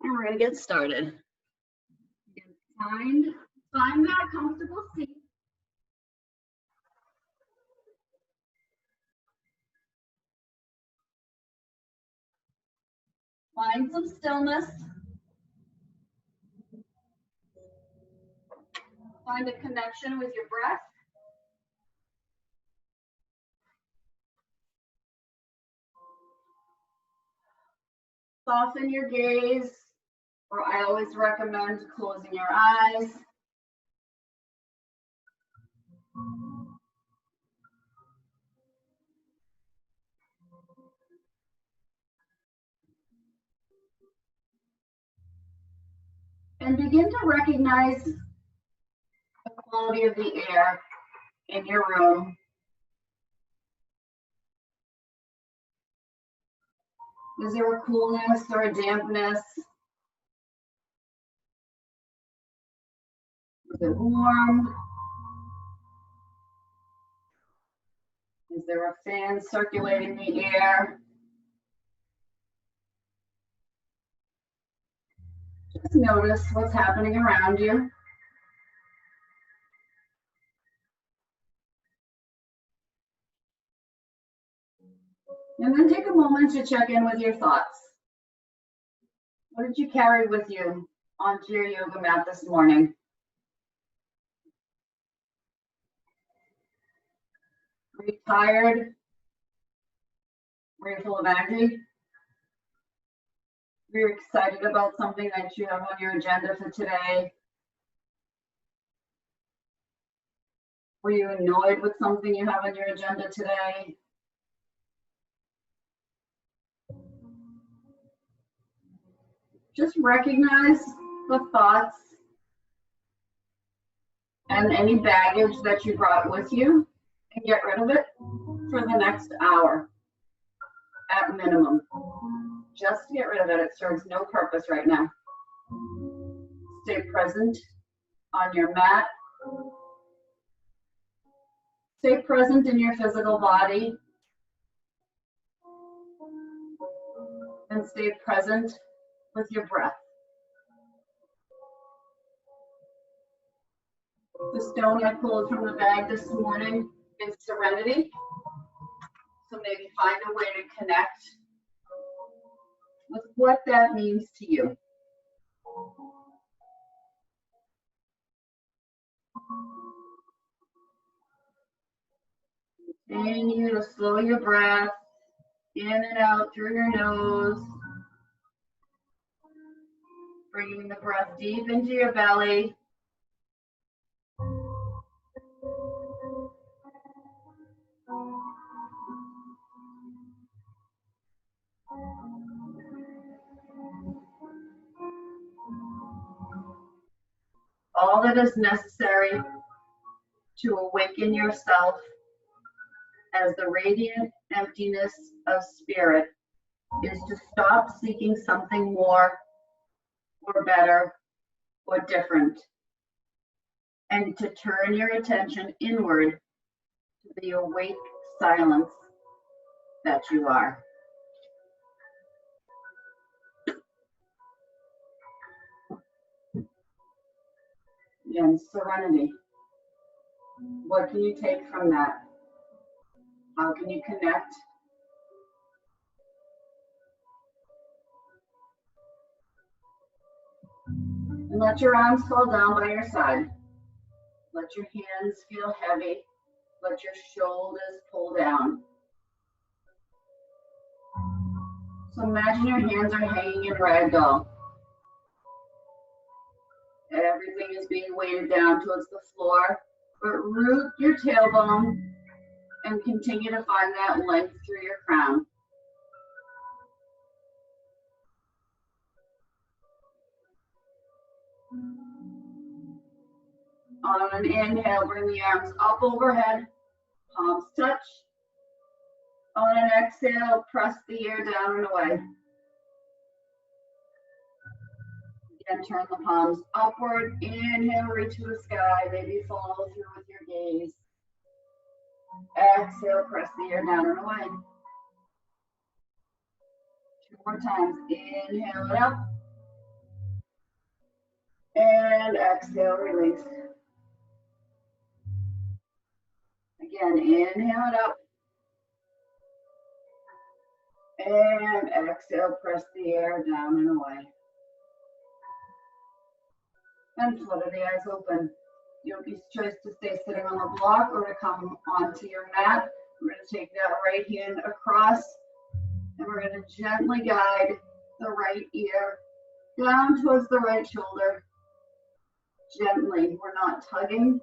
And we're going to get started. Find that comfortable seat. Find some stillness. Find a connection with your breath. Soften your gaze, or I always recommend closing your eyes. And begin to recognize the quality of the air in your room. Is there a coolness or a dampness? Is it warm? Is there a fan circulating the air? Just notice what's happening around you. And then take a moment to check in with your thoughts. What did you carry with you onto your yoga mat this morning? Were you tired? Were you full of energy? Were you excited about something that you have on your agenda for today? Were you annoyed with something you have on your agenda today? Just recognize the thoughts and any baggage that you brought with you and get rid of it for the next hour at minimum. Just get rid of it. It serves no purpose right now. Stay present on your mat. Stay present in your physical body. And stay present with your breath. The stone I pulled from the bag this morning is Serenity. So maybe find a way to connect with what that means to you. Continue to slow your breath in and out through your nose. Bringing the breath deep into your belly. All that is necessary to awaken yourself as the radiant emptiness of spirit is to stop seeking something more or better or different, and to turn your attention inward to the awake silence that you are. And serenity. What can you take from that? How can you connect? And let your arms fall down by your side. Let your hands feel heavy. Let your shoulders pull down. So imagine your hands are hanging in ragdoll. Everything is being weighted down towards the floor, but root your tailbone and continue to find that length through your crown. On an inhale, bring the arms up overhead, palms touch. On an exhale, press the air down and away. Again, turn the palms upward. Inhale, reach to the sky. Maybe follow through with your gaze. Exhale, press the air down and away. 2 more times. Inhale it up. And exhale, release. Again, inhale it up. And exhale, press the air down and away. And flutter the eyes open. Yogi's choice to stay sitting on the block or to come onto your mat. We're going to take that right hand across and we're going to gently guide the right ear down towards the right shoulder. Gently, we're not tugging.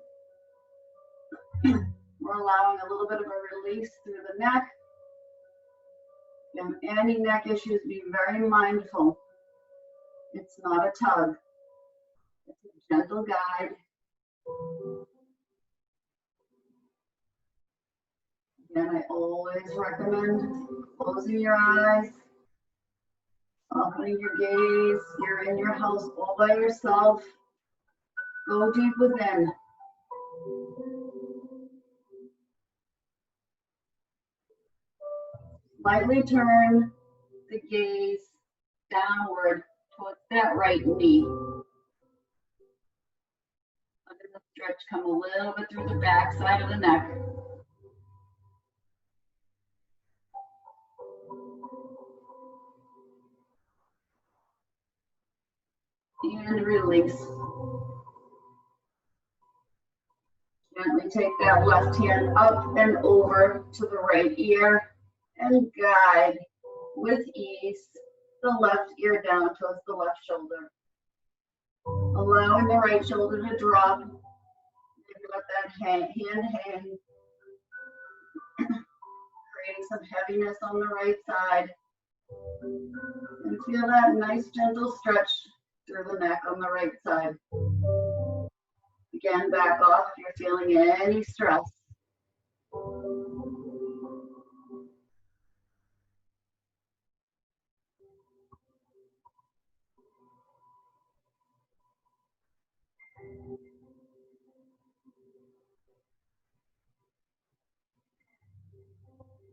We're allowing a little bit of a release through the neck. And any neck issues, be very mindful. It's not a tug. It's a gentle guide. Again, I always recommend closing your eyes, opening your gaze. You're in your house all by yourself. Go deep within. Lightly turn the gaze downward towards that right knee. Let the stretch come a little bit through the back side of the neck. And release. Gently take that left hand up and over to the right ear and guide with ease the left ear down towards the left shoulder. Allowing the right shoulder to drop. Maybe let that hand hang. Creating some heaviness on the right side. And feel that nice gentle stretch through the neck on the right side. Again, back off if you're feeling any stress.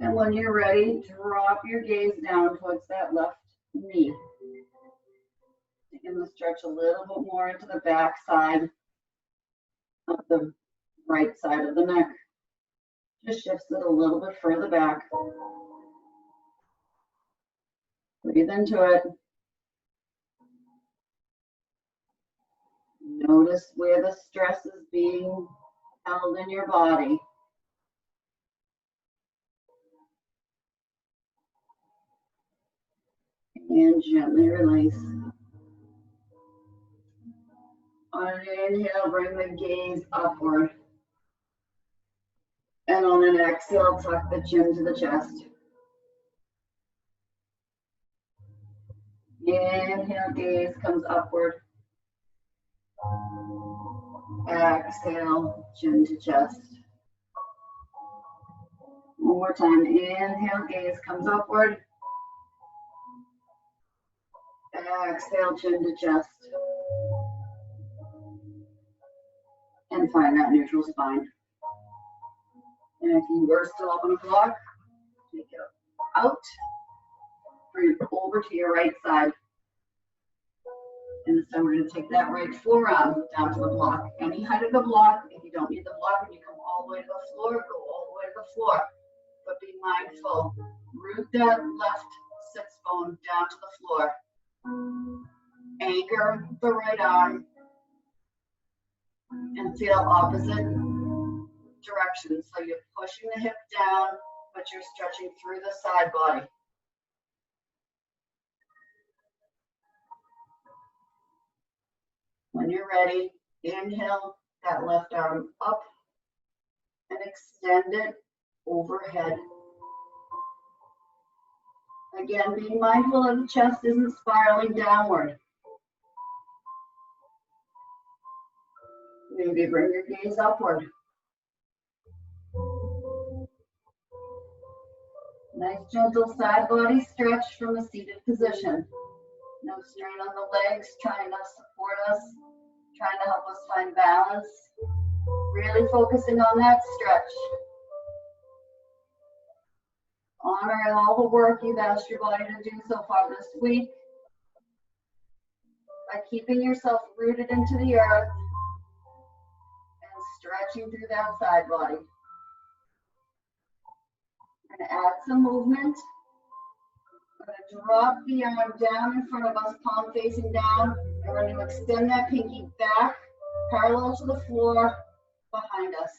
And when you're ready, drop your gaze down towards that left knee. Taking the stretch a little bit more into the back side of the right side of the neck. Just shifts it a little bit further back. Breathe into it. Notice where the stress is being held in your body. And gently release. On an inhale, bring the gaze upward. And on an exhale, tuck the chin to the chest. Inhale, gaze comes upward. Exhale, chin to chest. One more time. Inhale, gaze comes upward. Exhale, chin to chest. And find that neutral spine. And if you were still up on a block, take it out. Bring it over to your right side. And this time we're going to take that right forearm down to the block. Any height of the block. If you don't need the block, when you come all the way to the floor, go all the way to the floor. But be mindful. Root that left sits bone down to the floor. Anchor the right arm. And feel opposite directions. So you're pushing the hip down, but you're stretching through the side body. When you're ready, inhale that left arm up and extend it overhead. Again, being mindful that the chest isn't spiraling downward. Maybe bring your gaze upward. Nice gentle side body stretch from a seated position. No strain on the legs, trying to support us, trying to help us find balance. Really focusing on that stretch. Honoring all the work you've asked your body to do so far this week. by keeping yourself rooted into the earth and stretching through that side body. And add some movement. We're going to drop the arm down in front of us, palm facing down, and we're going to extend that pinky back, parallel to the floor, behind us.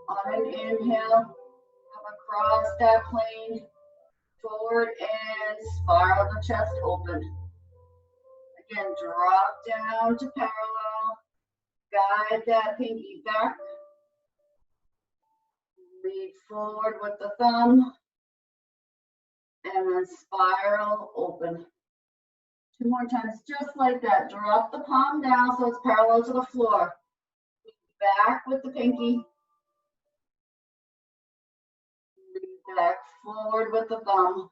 On an inhale, come across that plane, forward and spiral the chest open. Again, drop down to parallel, guide that pinky back, lead forward with the thumb, and then spiral open. 2 more times, just like that. Drop the palm down so it's parallel to the floor. Back with the pinky. Lead back forward with the thumb.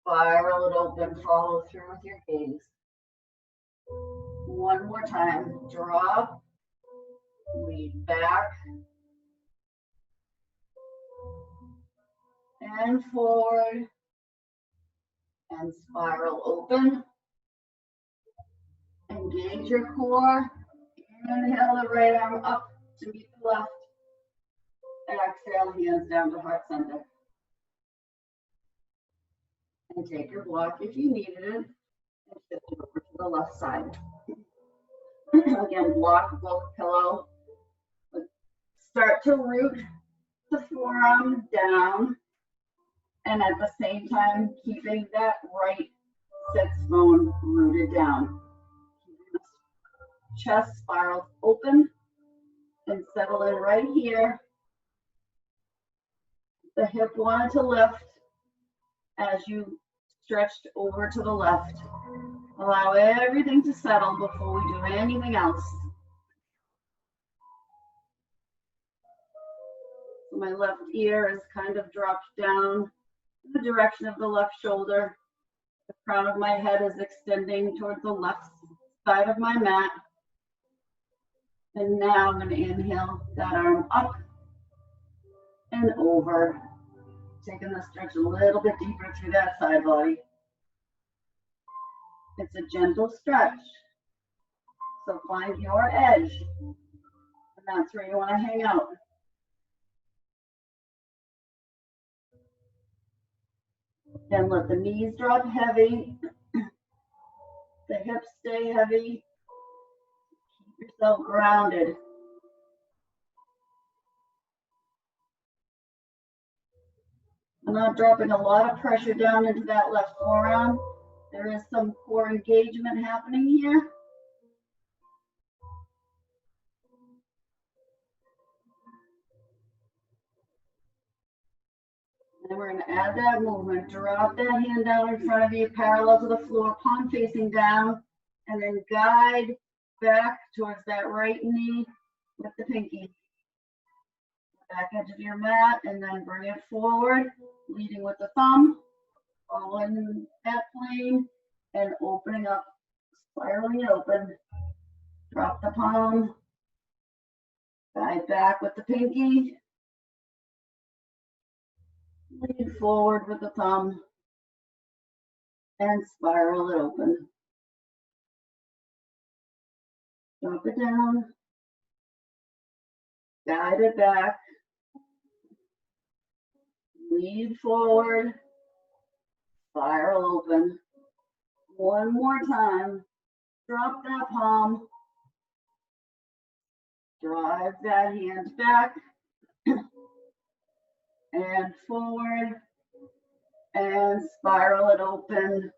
Spiral it open. Follow through with your gaze. 1 more time. Drop. Lead back. And forward. And spiral open. Engage your core. Inhale the right arm up to meet the left. Exhale, hands down to heart center. And take your block if you needed it and shift it over to the left side. Again, block both pillow. Start to root the forearm down, and at the same time, keeping that right sits bone rooted down. Chest spirals open and settle in right here. The hip wanted to lift as you stretched over to the left. Allow everything to settle before we do anything else. So my left ear is kind of dropped down in the direction of the left shoulder. The crown of my head is extending towards the left side of my mat. And now I'm going to inhale that arm up and over. Taking the stretch a little bit deeper through that side body. It's a gentle stretch. So find your edge. And that's where you want to hang out. And let the knees drop heavy. The hips stay heavy. Keep yourself grounded. I'm not dropping a lot of pressure down into that left forearm. There is some core engagement happening here. And we're going to add that movement. Drop that hand down in front of you, parallel to the floor, palm facing down, and then guide back towards that right knee with the pinky. Back edge of your mat, and then bring it forward, leading with the thumb, following that plane, and opening up, spiraling it open. Drop the palm, guide back with the pinky, lead forward with the thumb, and spiral it open. Drop it down, guide it back, lead forward, spiral open. 1 more time. Drop that palm. Drive that hand back and forward and spiral it open.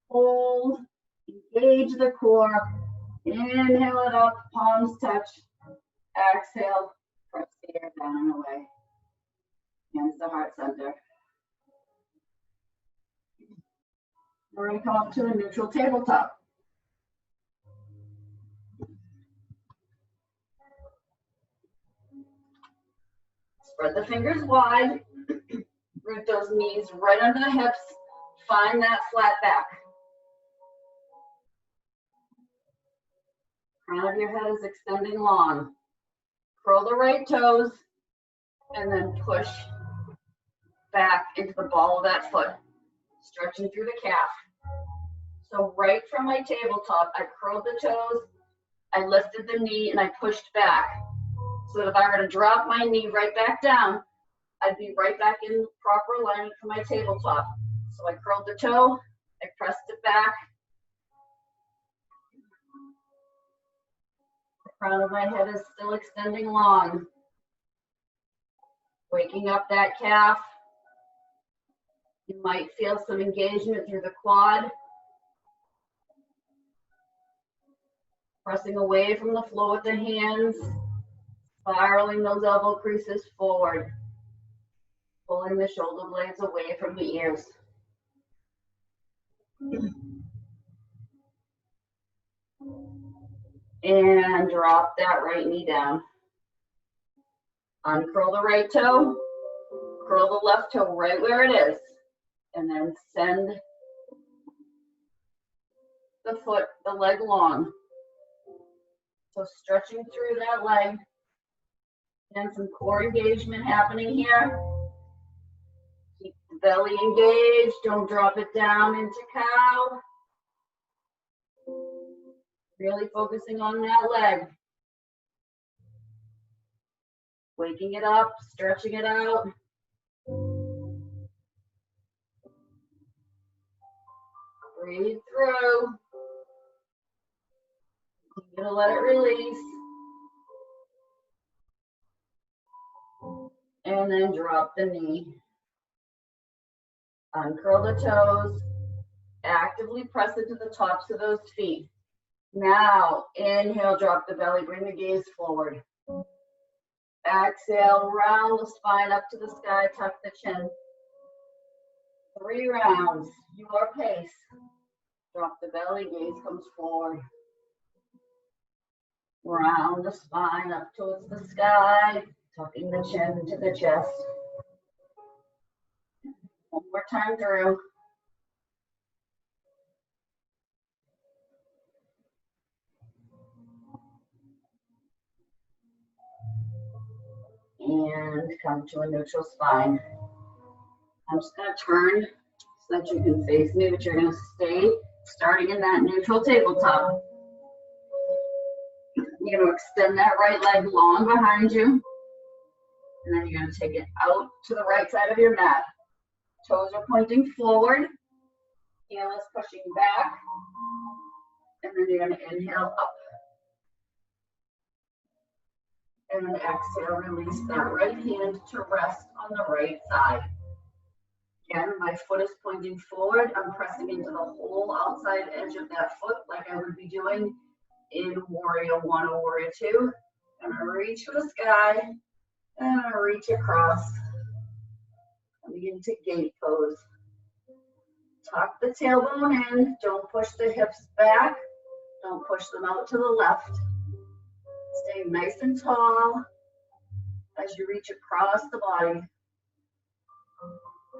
Hold, engage the core. Inhale it up, palms touch. Exhale, press the air down and away. Hands to heart center. We're going to come up to a neutral tabletop. Spread the fingers wide. Root those knees right under the hips. Find that flat back. Crown of your head is extending long. Curl the right toes and then push back into the ball of that foot, stretching through the calf. So right from my tabletop, I curled the toes, I lifted the knee, and I pushed back. So that if I were to drop my knee right back down, I'd be right back in proper alignment for my tabletop. So I curled the toe, I pressed it back. The crown of my head is still extending long. Waking up that calf. You might feel some engagement through the quad. Pressing away from the floor with the hands, spiraling those elbow creases forward, pulling the shoulder blades away from the ears. And drop that right knee down. Uncurl the right toe, curl the left toe right where it is, and then send the leg long. So stretching through that leg, and some core engagement happening here. Keep the belly engaged, don't drop it down into cow. Really focusing on that leg. Waking it up, stretching it out. Breathe through. You're gonna let it release. And then drop the knee. Uncurl the toes. Actively press into the tops of those feet. Now, inhale, drop the belly, bring the gaze forward. Exhale, round the spine up to the sky, tuck the chin. 3 rounds, your pace. Drop the belly, gaze comes forward. Round the spine up towards the sky, tucking the chin to the chest. One more time through. And come to a neutral spine. I'm just going to turn so that you can face me, but you're going to stay starting in that neutral tabletop. You're going to extend that right leg long behind you, and then you're going to take it out to the right side of your mat. Toes are pointing forward, heel is pushing back, and then you're going to inhale up. And then exhale, release that right hand to rest on the right side. Again, my foot is pointing forward. I'm pressing into the whole outside edge of that foot like I would be doing in Warrior 1 or Warrior 2. I'm going to reach for the sky, and I'm going to reach across. And begin to gate pose. Tuck the tailbone in. Don't push the hips back. Don't push them out to the left. Stay nice and tall as you reach across the body.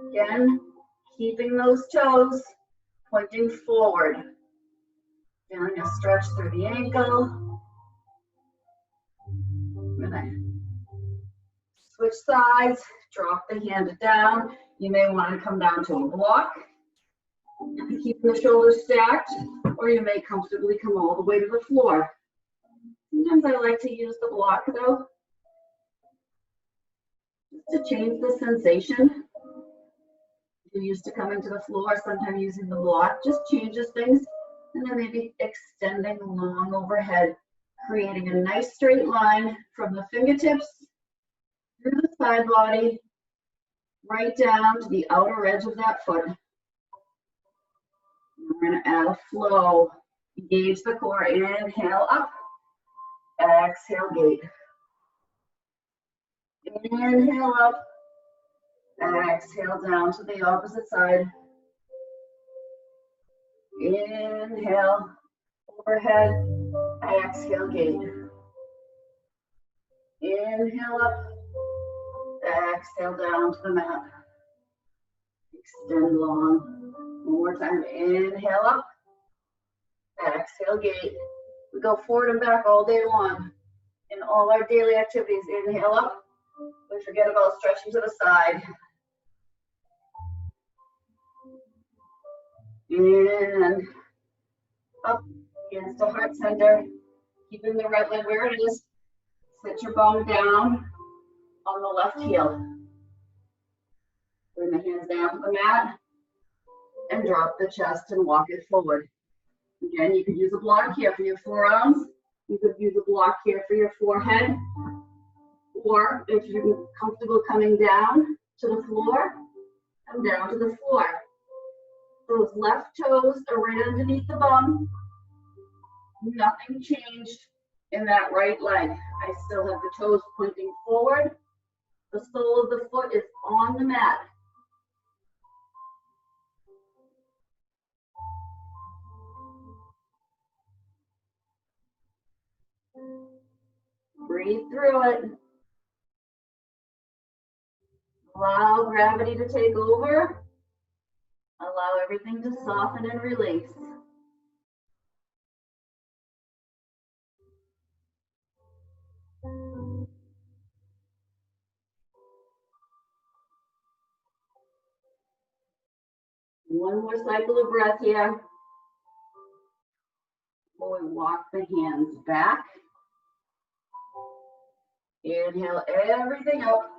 Again, keeping those toes pointing forward. Feeling a stretch through the ankle. And then switch sides, drop the hand down. You may want to come down to a block. Keep the shoulders stacked, or you may comfortably come all the way to the floor. Sometimes I like to use the block though, just to change the sensation. If you're used to coming to the floor, sometimes using the block just changes things. And then maybe extending long overhead, creating a nice straight line from the fingertips through the side body, right down to the outer edge of that foot. We're going to add a flow. Engage the core. Inhale up. Exhale, gate. Inhale up. Exhale down to the opposite side. Inhale, overhead. Exhale, gate. Inhale up. Exhale down to the mat. Extend long. One more time. Inhale up. Exhale, gate. We go forward and back all day long. In all our daily activities, inhale up. We forget about stretching to the side. And Up, hands to heart center. Keeping the right leg where it is. Sit your bum down on the left heel. Bring the hands down to the mat and drop the chest and walk it forward. Again, you could use a block here for your forearms. You could use a block here for your forehead. Or if you're comfortable coming down to the floor, come down to the floor. Those left toes are right underneath the bum. Nothing changed in that right leg. I still have the toes pointing forward. The sole of the foot is on the mat. Breathe through it. Allow gravity to take over. Allow everything to soften and release. One more cycle of breath here. We'll walk the hands back. Inhale everything up.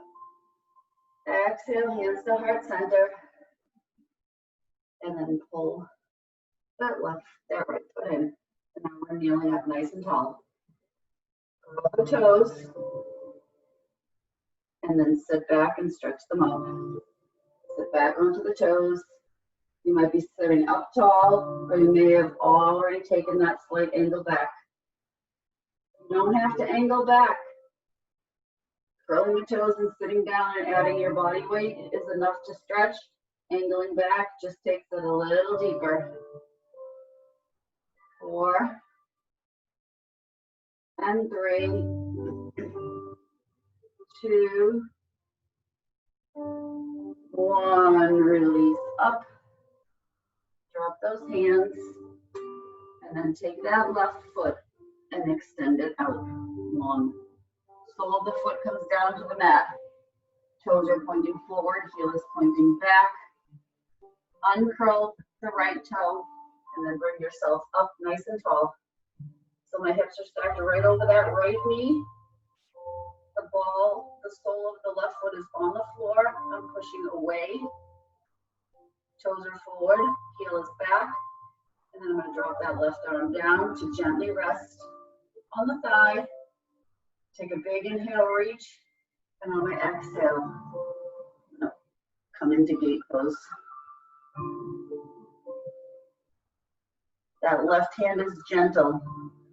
Exhale, hands to heart center. And then pull that right foot in. And now we're kneeling up nice and tall. Curl the toes. And then sit back and stretch them out. Sit back onto the toes. You might be sitting up tall, or you may have already taken that slight angle back. You don't have to angle back. Curling the toes and sitting down and adding your body weight is enough to stretch. Angling back just takes it a little deeper. 4 and 3, 2, 1. Release up. Drop those hands. And then take that left foot and extend it out long. Sole of the foot comes down to the mat. Toes are pointing forward, heel is pointing back. Uncurl the right toe and then bring yourself up nice and tall. So my hips are stacked right over that right knee. The sole of the left foot is on the floor. I'm pushing away. Toes are forward, heel is back. And then I'm going to drop that left arm down to gently rest on the thigh. Take a big inhale, reach, and on my exhale, come into gate pose. That left hand is gentle.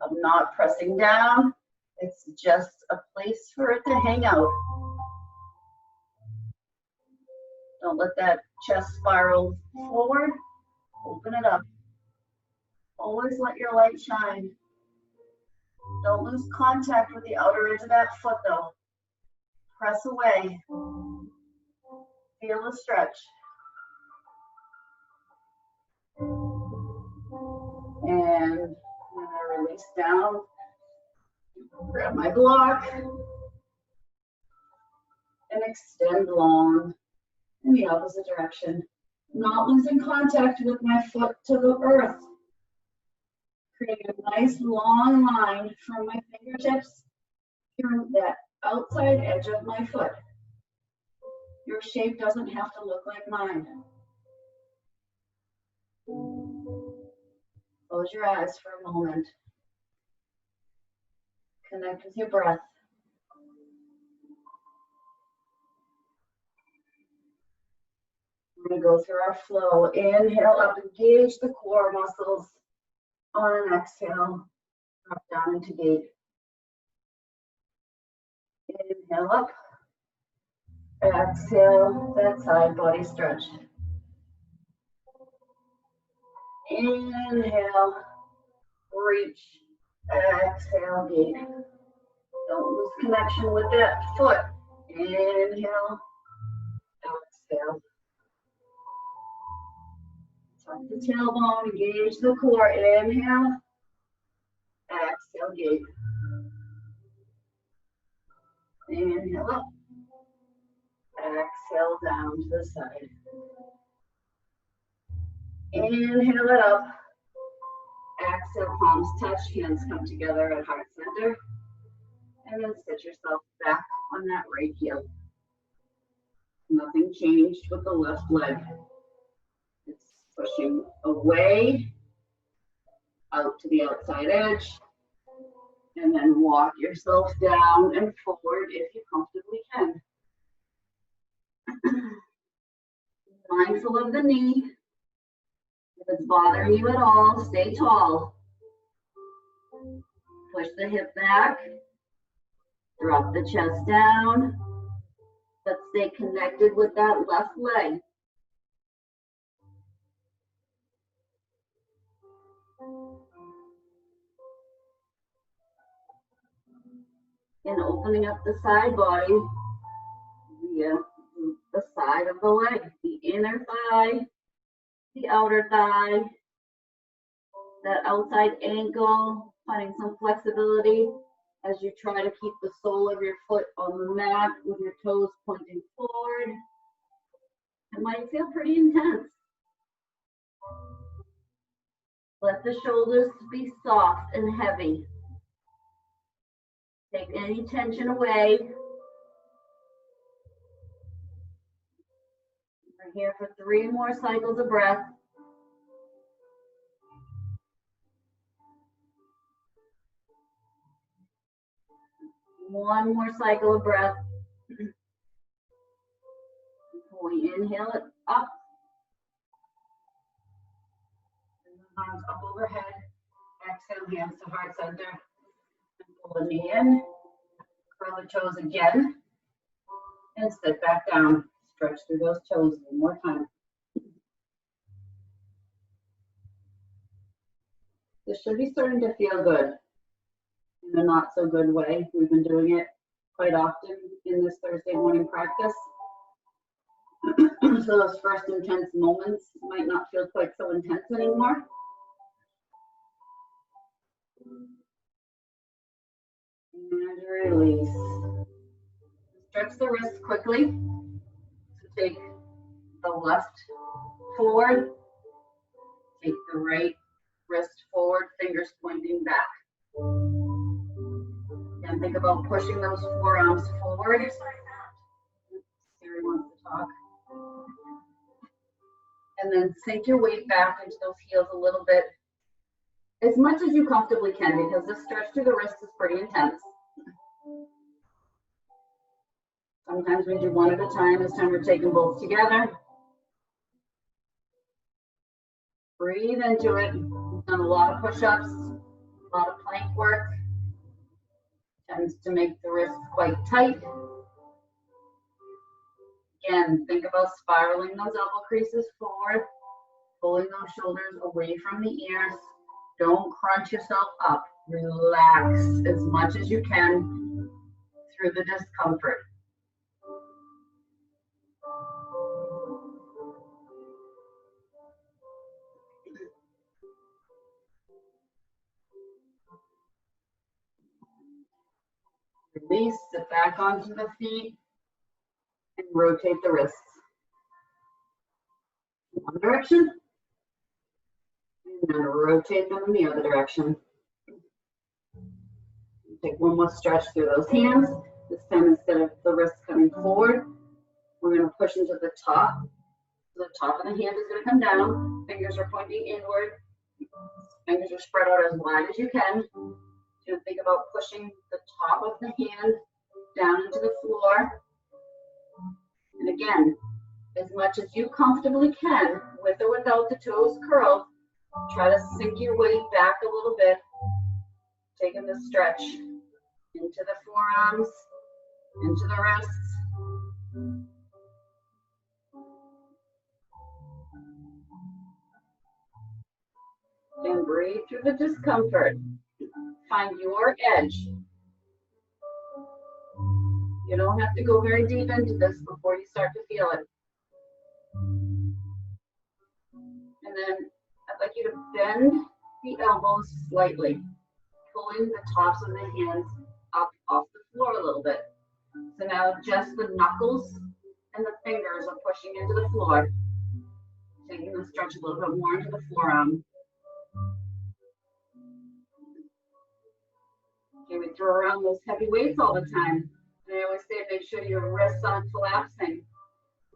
I'm not pressing down. It's just a place for it to hang out. Don't let that chest spiral forward. Open it up. Always let your light shine. Don't lose contact with the outer edge of that foot though. Press away. Feel the stretch. And I'm gonna release down. Grab my block. And extend long in the opposite direction. Not losing contact with my foot to the earth. Create a nice long line from my fingertips through that outside edge of my foot. Your shape doesn't have to look like mine. Close your eyes for a moment. Connect with your breath. We're going to go through our flow. Inhale up, engage the core muscles. On an exhale, drop down into gate. Inhale up. Exhale, that side body stretch. Inhale, reach. Exhale, gate. Don't lose connection with that foot. Inhale, exhale. Tuck the tailbone, engage the core. Inhale, exhale, gate. Inhale up. Exhale down to the side. Inhale it up. Exhale, palms touch, hands come together at heart center. And then sit yourself back on that right heel. Nothing changed with the left leg. It's pushing away, out to the outside edge, and then walk yourself down and forward if you comfortably can. Mindful of the knee. If it's bothering you at all, stay tall. Push the hip back. Drop the chest down. But stay connected with that left leg. And opening up the side body via the side of the leg, the inner thigh, the outer thigh, that outside ankle, finding some flexibility as you try to keep the sole of your foot on the mat with your toes pointing forward. It might feel pretty intense. Let the shoulders be soft and heavy. Take any tension away. We're here for 3 more cycles of breath. One more cycle of breath. Before we inhale it up. And the arms up overhead. Exhale, hands to heart center. Pull the knee in. Curl the toes again. And sit back down. Stretch through those toes one more time. This should be starting to feel good in a not so good way. We've been doing it quite often in this Thursday morning practice. So those first intense moments might not feel quite so intense anymore. And release. Stretch the wrists quickly. So take the left forward. Take the right wrist forward, fingers pointing back. And think about pushing those forearms forward. Siri wants to talk. And then sink your weight back into those heels a little bit, as much as you comfortably can, because this stretch through the wrist is pretty intense. Sometimes we do one at a time. This time we're taking both together. Breathe into it. We've done a lot of push-ups, a lot of plank work. Tends to make the wrists quite tight. Again, think about spiraling those elbow creases forward, pulling those shoulders away from the ears. Don't crunch yourself up. Relax as much as you can through the discomfort. Release, sit back onto the feet, and rotate the wrists. One direction, and then rotate them in the other direction. Take one more stretch through those hands. This time, instead of the wrists coming forward, we're going to push into the top. So the top of the hand is going to come down. Fingers are pointing inward. Fingers are spread out as wide as you can. So think about pushing the top of the hand down into the floor. And again, as much as you comfortably can, with or without the toes curled, try to sink your weight back a little bit, taking the stretch into the forearms, into the wrists. And breathe through the discomfort. Find your edge. You don't have to go very deep into this before you start to feel it. And then I'd like you to bend the elbows slightly, pulling the tops of the hands up off the floor a little bit. So now just the knuckles and the fingers are pushing into the floor, taking the stretch a little bit more into the forearm. throw around those heavy weights all the time. And I always say make sure your wrists aren't collapsing.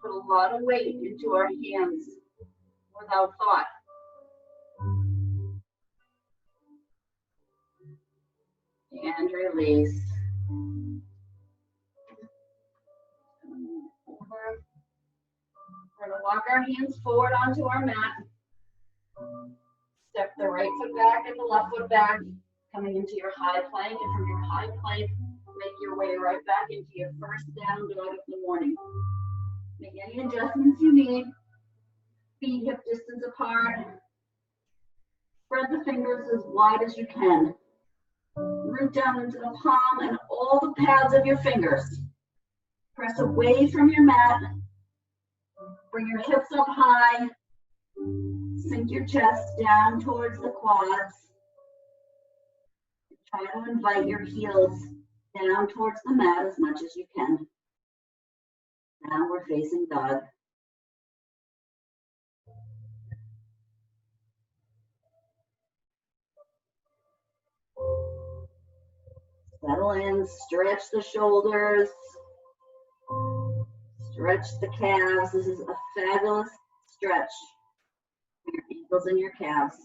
Put a lot of weight into our hands without thought. And release. We're going to walk our hands forward onto our mat. Step the right foot back and the left foot back, coming into your high plank. And from your high plank, make your way right back into your first down dog of the morning. Make any adjustments you need. Feet hip distance apart. Spread the fingers as wide as you can. Root down into the palm and all the pads of your fingers. Press away from your mat. Bring your hips up high. Sink your chest down towards the quads. Try to invite your heels down towards the mat as much as you can. Downward facing dog. Settle in, stretch the shoulders, stretch the calves. This is a fabulous stretch for your ankles and your calves.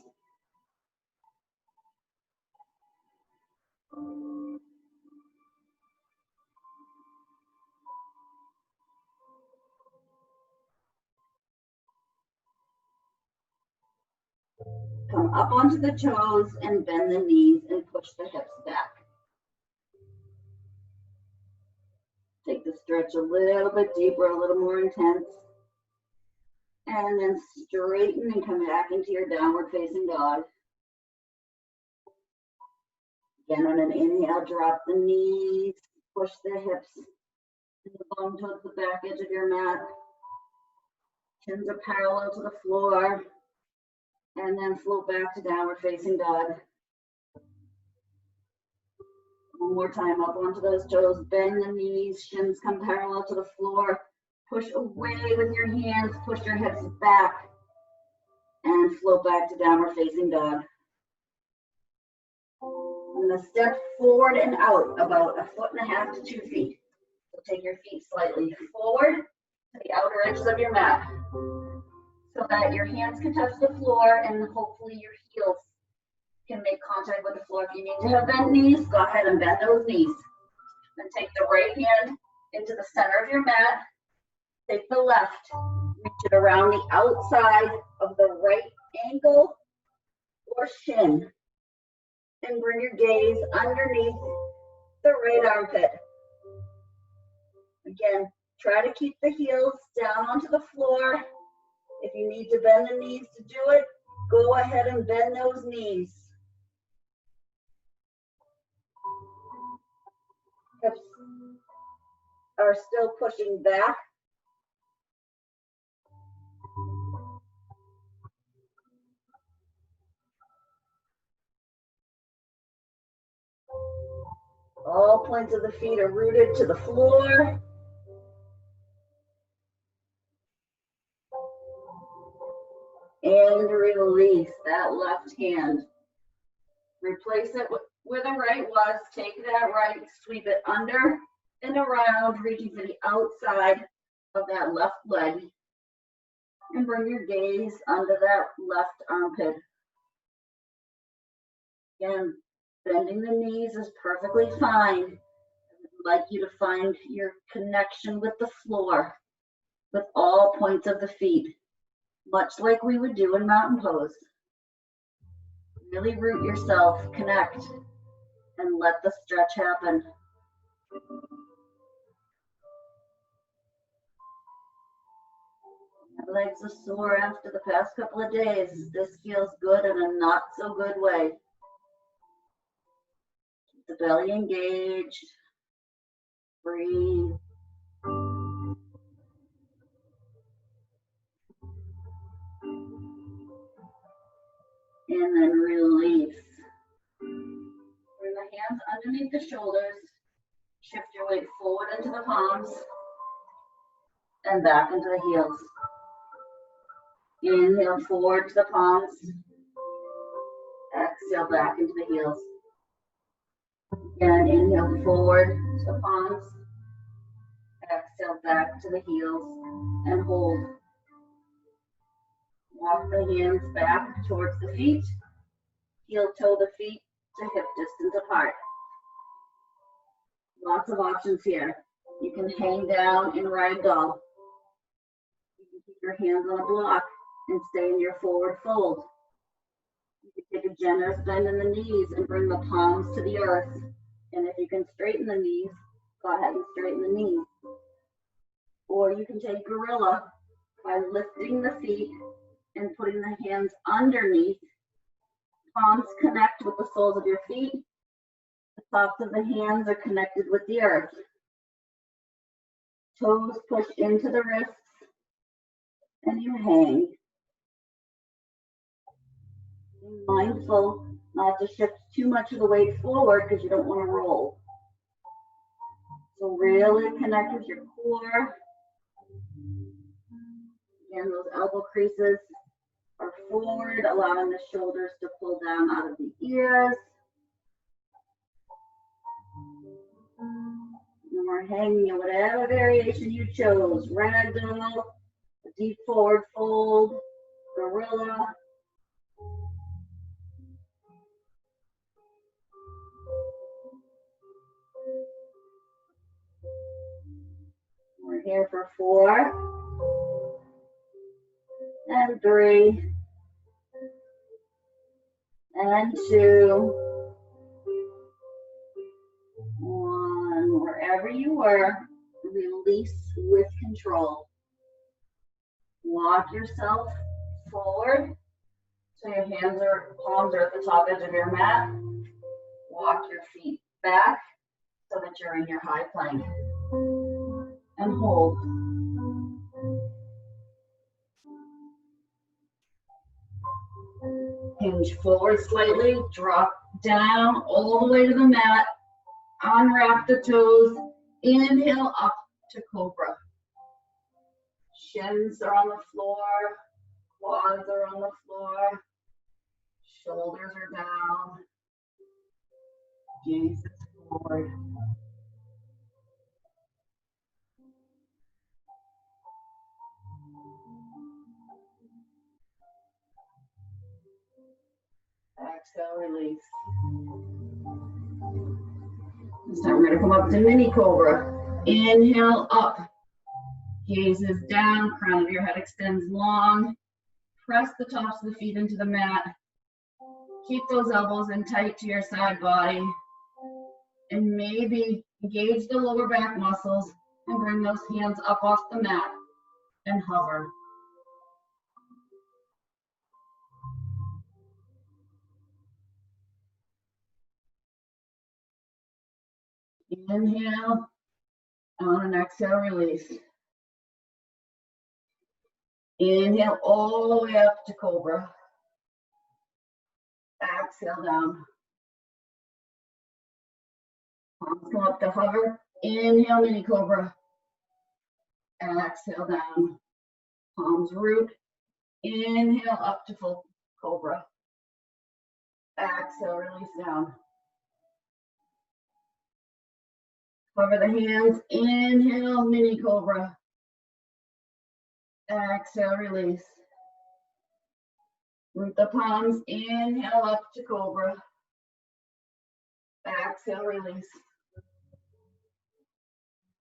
Come up onto the toes and bend the knees and push the hips back. Take the stretch a little bit deeper, a little more intense. And then straighten and come back into your downward facing dog. Again, on an inhale, drop the knees, push the hips and the bum towards the back edge of your mat. Chins are parallel to the floor. And then float back to downward facing dog. One more time, up onto those toes, bend the knees, shins come parallel to the floor. Push away with your hands, push your hips back, and float back to downward facing dog. I'm going to step forward and out about 1.5 to 2 feet. So take your feet slightly forward to the outer edges of your mat so that your hands can touch the floor and hopefully your heels can make contact with the floor. If you need to have bent knees, go ahead and bend those knees. Then take the right hand into the center of your mat. Take the left, reach it around the outside of the right ankle or shin. And bring your gaze underneath the right armpit. Again, try to keep the heels down onto the floor. If you need to bend the knees to do it, go ahead and bend those knees. Hips are still pushing back. All points of the feet are rooted to the floor. And release that left hand. Replace it where the right was. Take that right, sweep it under and around, reaching to the outside of that left leg. And bring your gaze under that left armpit. Again, bending the knees is perfectly fine. I'd like you to find your connection with the floor, with all points of the feet, much like we would do in mountain pose. Really root yourself, connect, and let the stretch happen. My legs are sore after the past couple of days. This feels good in a not so good way. Keep the belly engaged. Breathe. And then release. Bring the hands underneath the shoulders. Shift your weight forward into the palms and back into the heels. Inhale forward to the palms. Exhale back into the heels. Again, inhale forward to the palms. Exhale back to the heels and hold. Walk the hands back towards the feet. Heel toe the feet to hip distance apart. Lots of options here. You can hang down in ragdoll. You can keep your hands on a block and stay in your forward fold. You can take a generous bend in the knees and bring the palms to the earth. And if you can straighten the knees, go ahead and straighten the knees. Or you can take gorilla by lifting the feet and putting the hands underneath. Palms connect with the soles of your feet. The tops of the hands are connected with the earth. Toes push into the wrists and you hang. Be mindful not to shift too much of the weight forward because you don't want to roll. So really connect with your core. Again, those elbow creases are forward, allowing the shoulders to pull down out of the ears. And we're hanging in whatever variation you chose. Ragdoll, deep forward fold, gorilla. We're here for 4 and 3 and 2, 1. Wherever you were, release with control. Walk yourself forward so your palms are at the top edge of your mat. Walk your feet back so that you're in your high plank. And hold. Hinge forward slightly, drop down all the way to the mat. Unwrap the toes. Inhale up to cobra. Shins are on the floor. Quads are on the floor. Shoulders are down. Gaze forward. Exhale, release. This time we're going to come up to mini cobra. Inhale up. Gaze is down. Crown of your head extends long. Press the tops of the feet into the mat. Keep those elbows in tight to your side body. And maybe engage the lower back muscles and bring those hands up off the mat and hover. Inhale, on an exhale, release. Inhale all the way up to cobra. Exhale down. Palms come up to hover. Inhale, mini cobra. Exhale down. Palms root. Inhale up to full cobra. Exhale, release down. Cover the hands. Inhale, mini cobra. Exhale, release. Root the palms. Inhale up to cobra. Exhale, release.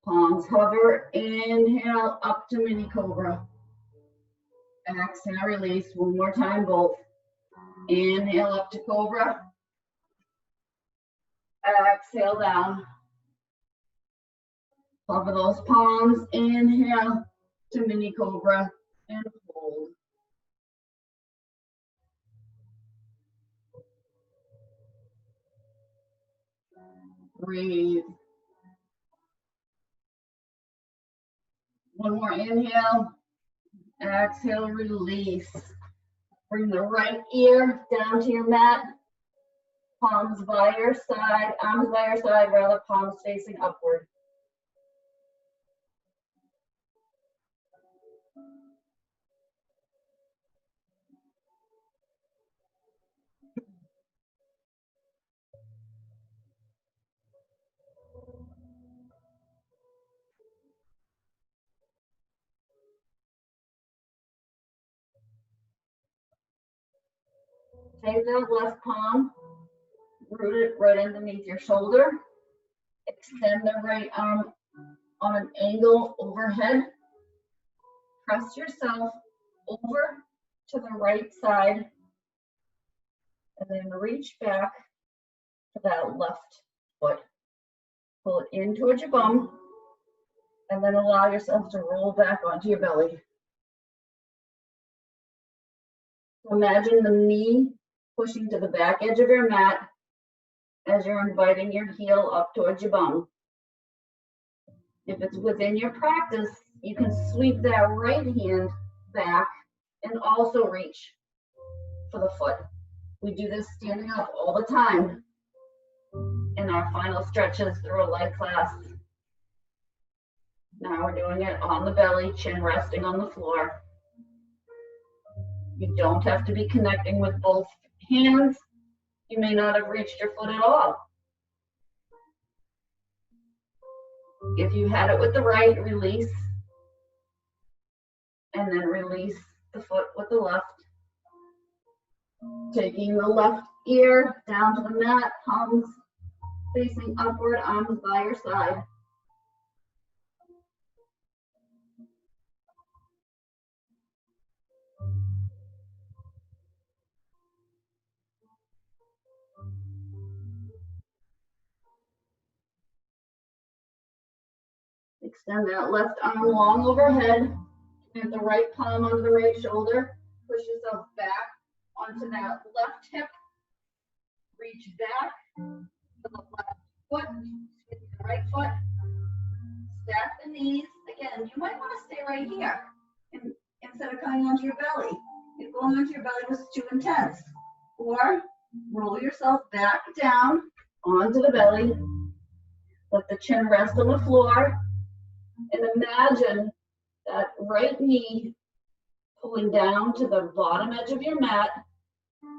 Palms hover. Inhale up to mini cobra. Exhale, release. One more time, both. Inhale up to cobra. Exhale down. Cover those palms. Inhale to mini cobra and hold. Breathe. One more inhale. Exhale, release. Bring the right ear down to your mat. Palms by your side, arms by your side, rather palms facing upward. Take that left palm, root it right underneath your shoulder. Extend the right arm on an angle overhead. Press yourself over to the right side and then reach back to that left foot. Pull it in towards your bum and then allow yourself to roll back onto your belly. Imagine the knee pushing to the back edge of your mat as you're inviting your heel up towards your bum. If it's within your practice, you can sweep that right hand back and also reach for the foot. We do this standing up all the time in our final stretches through a leg class. Now we're doing it on the belly, chin resting on the floor. You don't have to be connecting with both hands. You may not have reached your foot at all. If you had it with the right, release. And then release the foot with the left. Taking the left ear down to the mat, palms facing upward, arms by your side. Extend that left arm long overhead. Get the right palm onto the right shoulder. Push yourself back onto that left hip. Reach back to the left foot, the right foot. Stack the knees. Again, you might want to stay right here instead of coming onto your belly. If going onto your belly was too intense. Or roll yourself back down onto the belly. Let the chin rest on the floor. And imagine that right knee pulling down to the bottom edge of your mat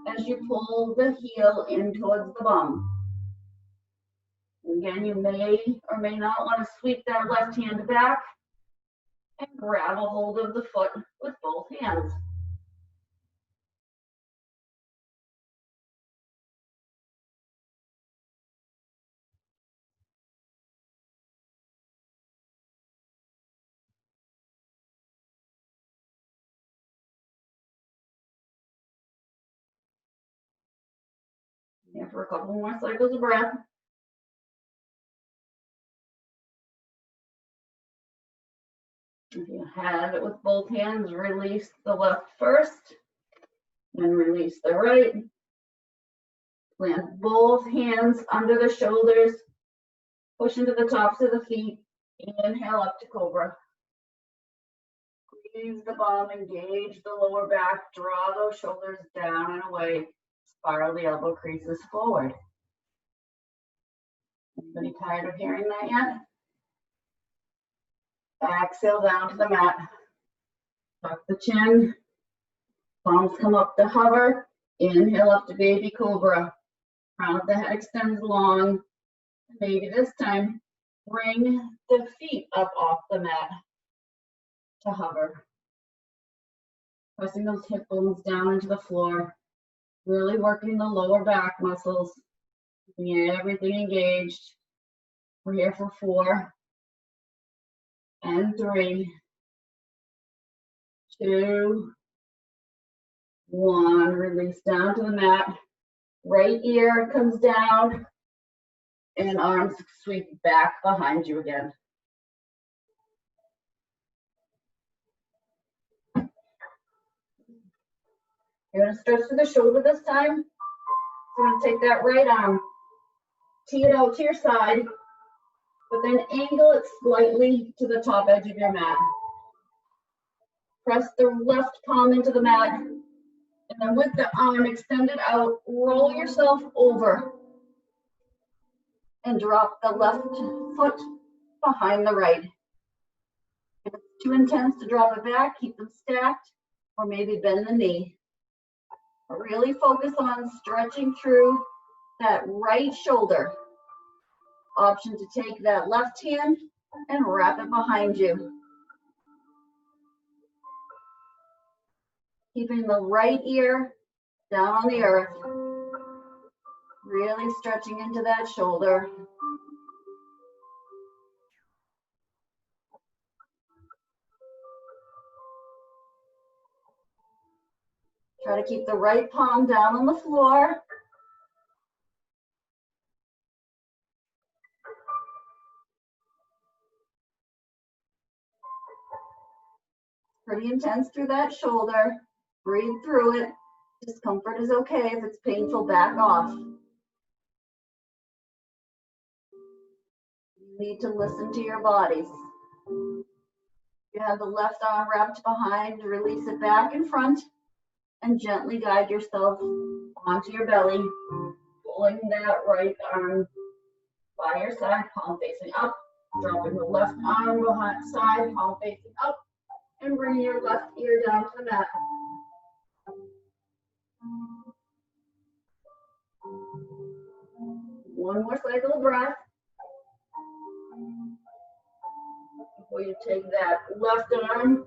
as you pull the heel in towards the bum. Again, you may or may not want to sweep that left hand back and grab a hold of the foot with both hands. For a couple more cycles of breath. If you have it with both hands, release the left first, then release the right. Plant both hands under the shoulders, push into the tops of the feet, inhale up to cobra. Squeeze the bum, engage the lower back, draw those shoulders down and away. Spiral the elbow creases forward. Anybody tired of hearing that yet? Exhale down to the mat. Tuck the chin. Palms come up to hover. Inhale up to baby cobra. Crown of the head extends long. Maybe this time, bring the feet up off the mat to hover. Pressing those hip bones down into the floor. Really working the lower back muscles. Keeping everything engaged. We're here for 4 and 3, 2, 1. Release down to the mat. Right ear comes down and arms sweep back behind you again. You're going to stretch to the shoulder this time. You're going to take that right arm, tee it out to your side, but then angle it slightly to the top edge of your mat. Press the left palm into the mat, and then with the arm extended out, roll yourself over and drop the left foot behind the right. If it's too intense to drop it back, keep them stacked, or maybe bend the knee. Really focus on stretching through that right shoulder. Option to take that left hand and wrap it behind you. Keeping the right ear down on the earth. Really stretching into that shoulder. Try to keep the right palm down on the floor. Pretty intense through that shoulder. Breathe through it. Discomfort is okay. If it's painful, back off. You need to listen to your bodies. You have the left arm wrapped behind, release it back in front, and gently guide yourself onto your belly, pulling that right arm by your side, palm facing up, dropping the left arm behind side, palm facing up, and bringing your left ear down to the mat. One more cycle of breath. Before you take that left arm,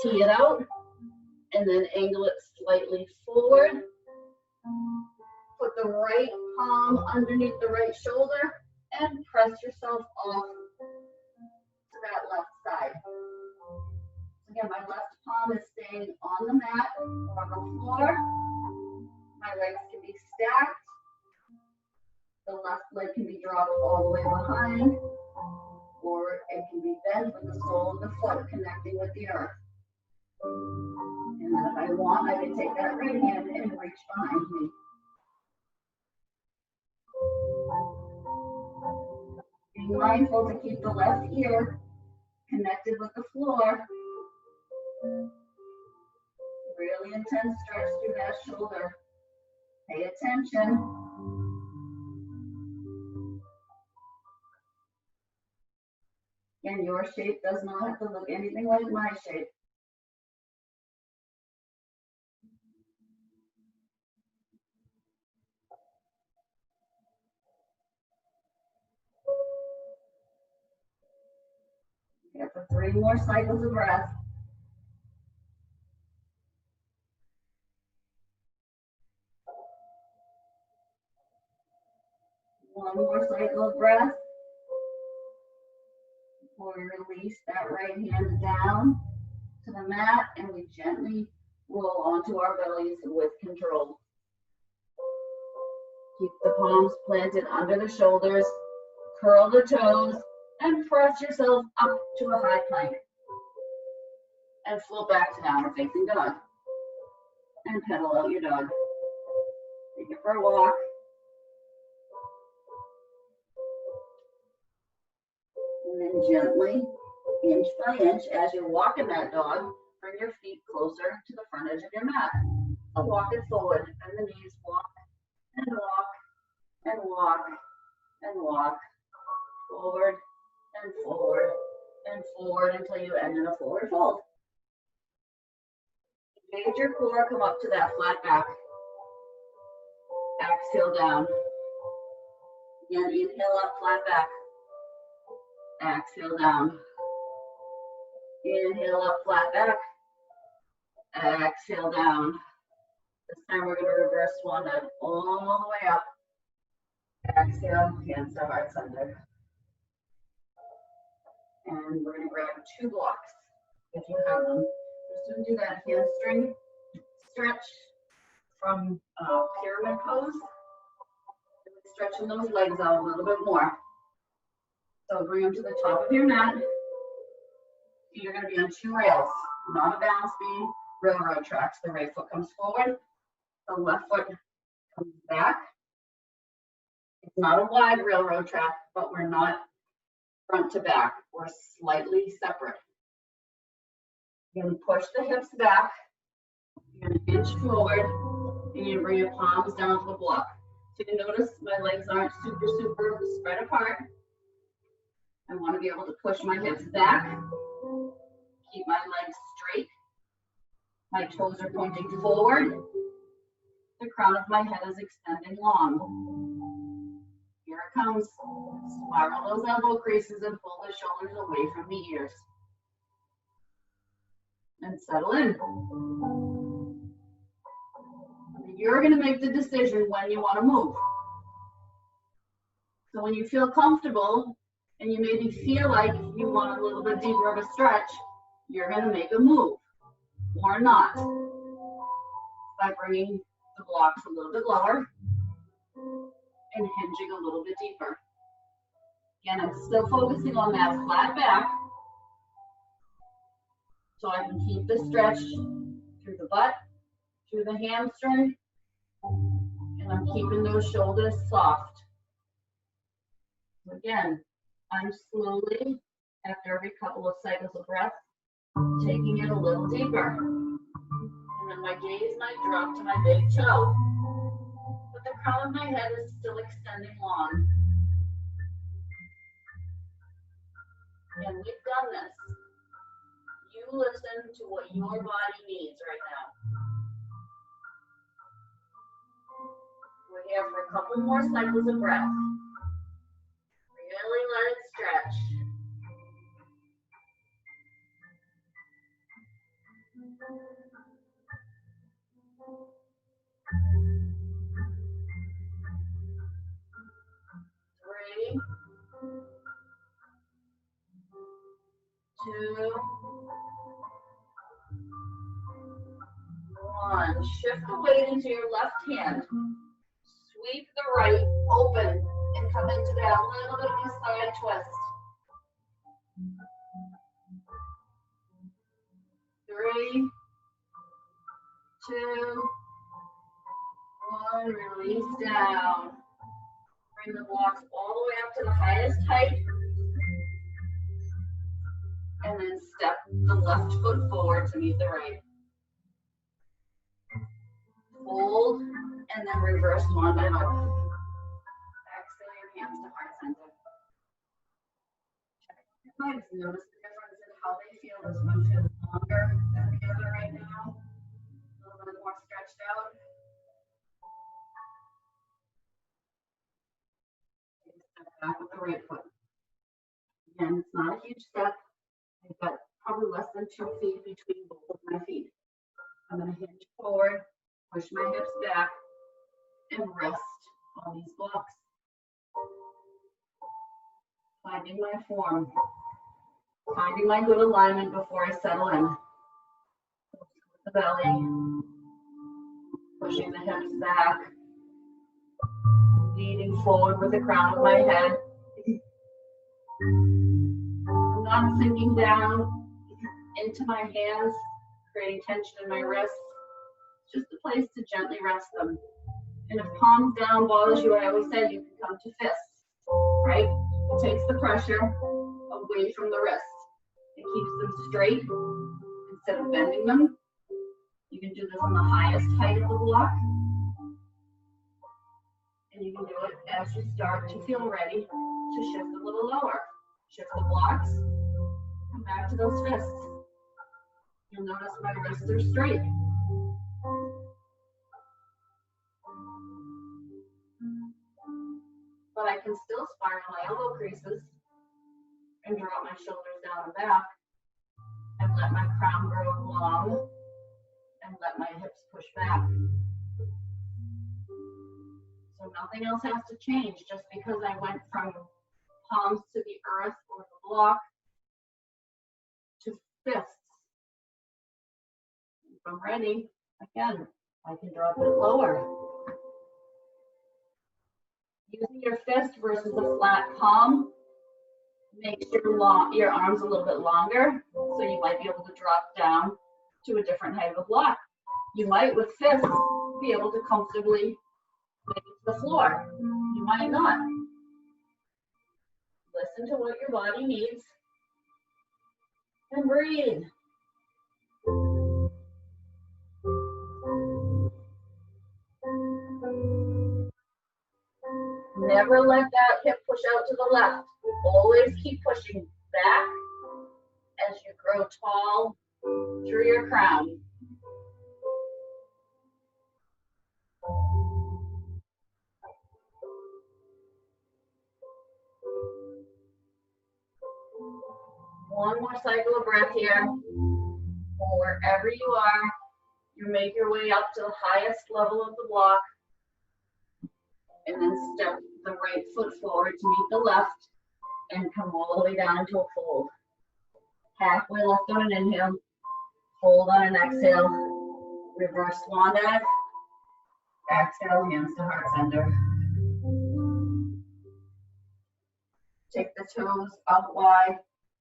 tee it out, and then angle it slightly forward. Put the right palm underneath the right shoulder and press yourself off to that left side. Again, my left palm is staying on the mat or on the floor. My legs can be stacked. The left leg can be dropped all the way behind, or it can be bent with the sole of the foot connecting with the earth. And then if I want, I can take that right hand and reach behind me. Be mindful to keep the left ear connected with the floor. Really intense stretch through that shoulder. Pay attention. And your shape does not have to look anything like my shape. Here for 3 more cycles of breath. One more cycle of breath. Before we release that right hand down to the mat and we gently roll onto our bellies with control. Keep the palms planted under the shoulders, curl the toes, and press yourself up to a high plank. And float back to downward facing dog. And pedal out your dog. Take it for a walk. And then gently, inch by inch, as you're walking that dog, bring your feet closer to the front edge of your mat. So walk it forward, and the knees walk, and walk, and walk, and walk, forward, and forward, and forward until you end in a forward fold. Engage your core, come up to that flat back. Exhale down. Again, inhale up, flat back. Exhale down. Inhale up, flat back. Exhale down. This time we're going to reverse swan dive all the way up. Exhale, hands to hearts under. And we're going to grab 2 blocks if you have them. Just going to do that hamstring stretch from pyramid pose. Stretching those legs out a little bit more. So bring them to the top of your mat. You're going to be on 2 rails, not a balance beam, railroad tracks. The right foot comes forward, the left foot comes back. It's not a wide railroad track, but we're not front to back. We're slightly separate. You're going to push the hips back. You're going to inch forward, and you bring your palms down to the block. So you notice my legs aren't super spread apart. I want to be able to push my hips back, keep my legs straight. My toes are pointing forward. The crown of my head is extending long. Here it comes. Spiral those elbow creases and pull the shoulders away from the ears. And settle in. You're going to make the decision when you want to move. So when you feel comfortable and you maybe feel like you want a little bit deeper of a stretch, you're going to make a move or not by bringing the blocks a little bit lower and hinging a little bit deeper. Again, I'm still focusing on that flat back so I can keep the stretch through the butt, through the hamstring, and I'm keeping those shoulders soft. So again, I'm slowly, after every couple of cycles of breath, taking it a little deeper. And then my gaze might drop to my big toe, but the crown of my head is still extending long. And we've done this. You listen to what your body needs right now. We're here for a couple more cycles of breath. Really let it stretch. Three, 2, 1. Shift the weight into your left hand. Sweep the right open and come into that little bit of a side twist. 3, 2, 1. Release down. Bring the blocks all the way up to the highest height. And then step the left foot forward to meet the right. Hold, and then reverse one by one. Exhale your hands to heart center. You might notice the difference in how they feel. This one feels longer than the other right now. A little bit more stretched out. Take a step back with the right foot. Again, it's not a huge step. I've got probably less than 2 feet between both of my feet. I'm going to hinge forward, push my hips back, and rest on these blocks. Finding my form, finding my good alignment before I settle in. With the belly, pushing the hips back, leaning forward with the crown of my head. I'm not sinking down into my hands, creating tension in my wrists. Just a place to gently rest them. And if palms down bothers you, I always say you can come to fists, right? It takes the pressure away from the wrists. It keeps them straight instead of bending them. You can do this on the highest height of the block. And you can do it as you start to feel ready to shift a little lower. Shift the blocks, come back to those fists. You'll notice my wrists are straight. But I can still spiral my elbow creases and drop my shoulders down and back and let my crown grow long and let my hips push back. So nothing else has to change just because I went from palms to the earth or the block to fists. If I'm ready, again, I can drop it lower. Using your fist versus a flat palm makes your arms a little bit longer, so you might be able to drop down to a different height of a block. You might, with fists, be able to comfortably make it to the floor. You might not. Listen to what your body needs and breathe. Never let that hip push out to the left. Always keep pushing back as you grow tall through your crown. One more cycle of breath here. Or wherever you are, You make your way up to the highest level of the block, and then step the right foot forward to meet the left, and come all the way down into a fold. Halfway lift on an inhale, fold on an exhale, reverse swan dive, exhale, hands to heart center. Take the toes up wide,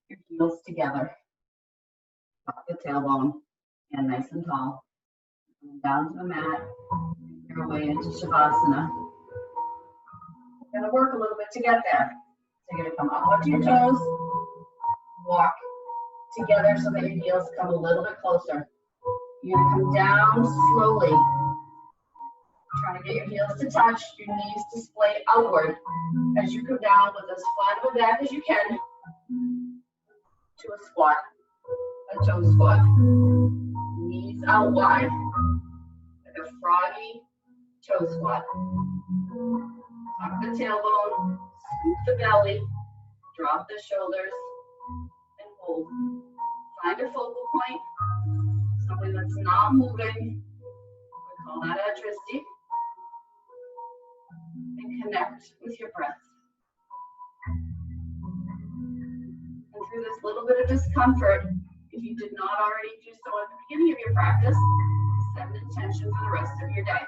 your heels together. Tuck the tailbone, and nice and tall. Down to the mat, your way into Shavasana. You're gonna work a little bit to get there. So you're gonna come up onto your toes, walk together so that your heels come a little bit closer. You're gonna come down slowly. Trying to get your heels to touch, your knees to splay outward as you come down with as flat of a back as you can to a squat, a toe squat. Knees out wide, like a froggy toe squat. Tuck the tailbone, scoop the belly, drop the shoulders, and hold. Find a focal point, something that's not moving. We call that adristi. And connect with your breath. And through this little bit of discomfort, if you did not already do so at the beginning of your practice, set an intention for the rest of your day.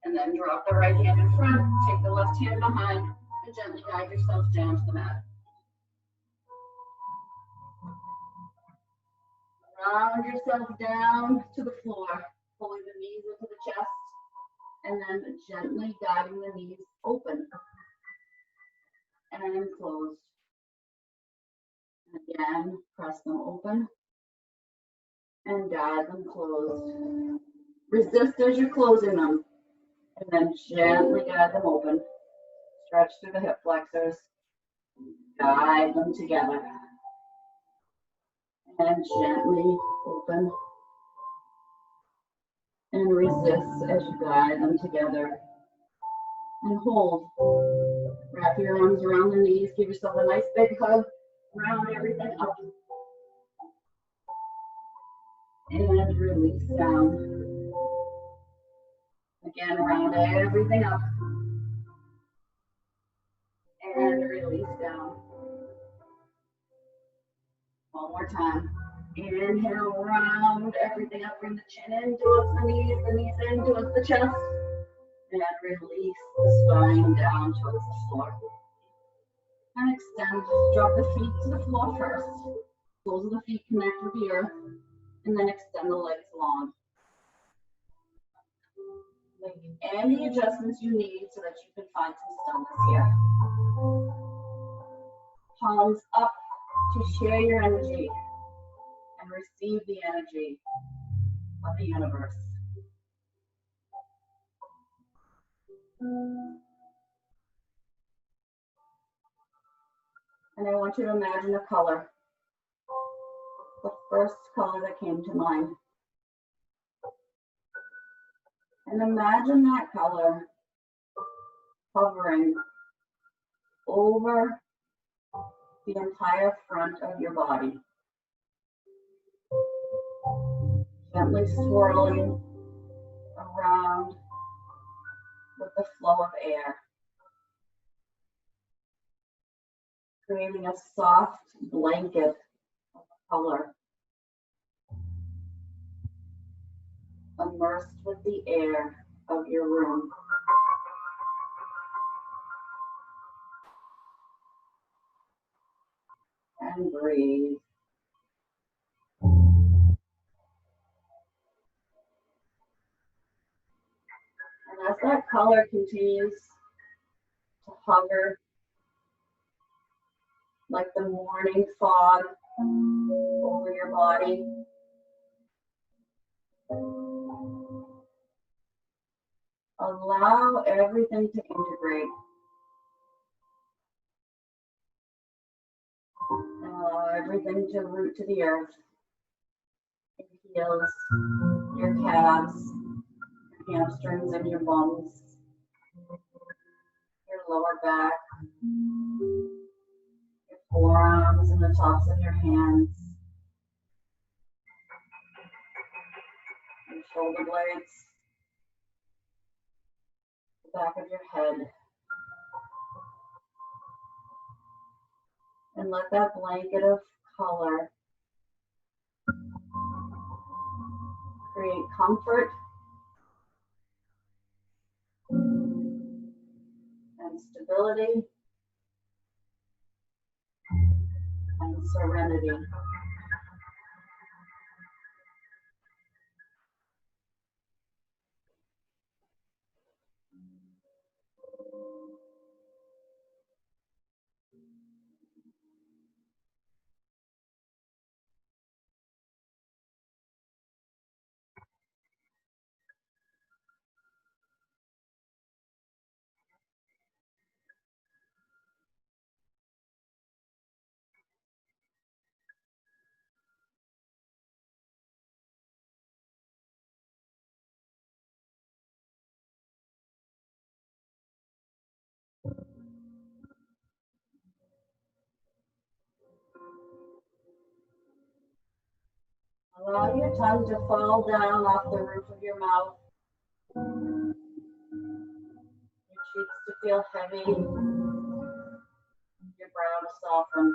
And then drop the right hand in front, take the left hand behind, and gently guide yourself down to the mat. Round yourself down to the floor, pulling the knees into the chest, and then gently guiding the knees open and closed. Again, press them open and guide them closed. Resist as you're closing them, and then gently guide them open. Stretch through the hip flexors, guide them together. And gently open and resist as you guide them together and hold. Wrap your arms around the knees, give yourself a nice big hug, round everything up and release down. Again, round everything up and release down. One more time. Inhale, round everything up, bring the chin in towards the knees in towards the chest, and release the spine down towards the floor. And extend, drop the feet to the floor first. Soles of the feet connect with the earth, and then extend the legs long. Make any adjustments you need so that you can find some stillness here. Palms up to share your energy and receive the energy of the universe. And I want you to imagine a color. The first color that came to mind. And imagine that color hovering over the entire front of your body. Gently swirling around with the flow of air. Creating a soft blanket of color. Immersed with the air of your room. And breathe. And as that color continues to hover like the morning fog over your body, allow everything to integrate. And allow everything to root to the earth. Your heels, your calves, your hamstrings and your bums, your lower back, Your forearms and the tops of your hands. Your shoulder blades. The back of your head. And let that blanket of color create comfort and stability and serenity. Allow your tongue to fall down off the roof of your mouth. Your cheeks to feel heavy. Your brow to soften.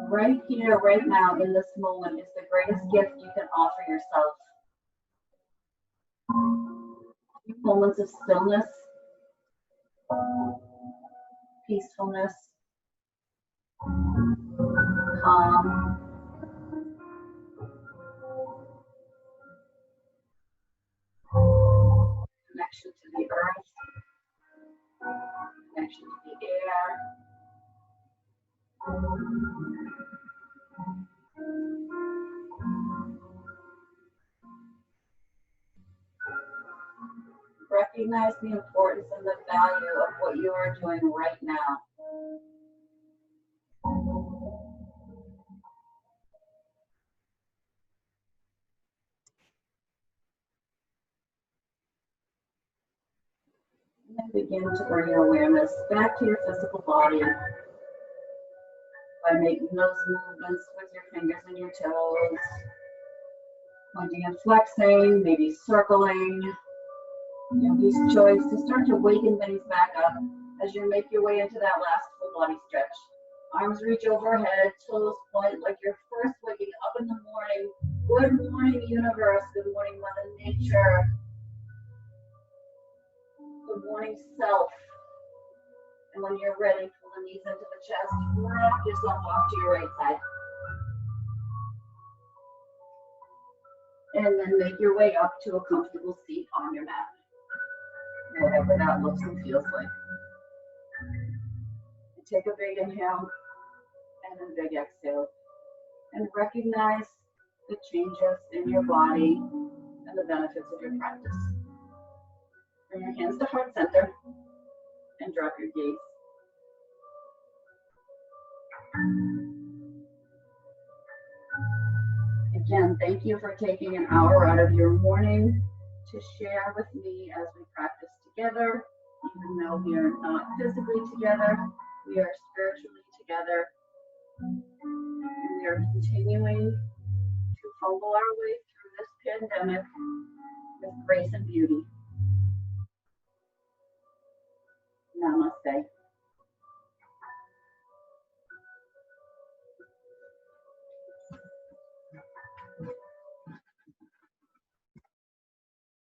Right here, right now, in this moment, is the greatest gift you can offer yourself. Moments of stillness, peacefulness, calm, connection to the earth, connection to the air. Recognize the importance and the value of what you are doing right now. And then begin to bring your awareness back to your physical body by making those movements with your fingers and your toes, pointing and flexing, maybe circling. These choice to start to waken things back up as you make your way into that last full body stretch. Arms reach overhead, toes point like you're first waking up in the morning. Good morning, universe. Good morning, Mother Nature. Good morning, self. And when you're ready, pull the knees into the chest. Rock yourself off to your right side. And then make your way up to a comfortable seat on your mat. Whatever that looks and feels like. And take a big inhale and a big exhale. And recognize the changes in your body and the benefits of your practice. Bring your hands to heart center and drop your gaze. Again, thank you for taking an hour out of your morning to share with me as we practice together. Even though we are not physically together, we are spiritually together. And we are continuing to fumble our way through this pandemic with grace and beauty. Namaste.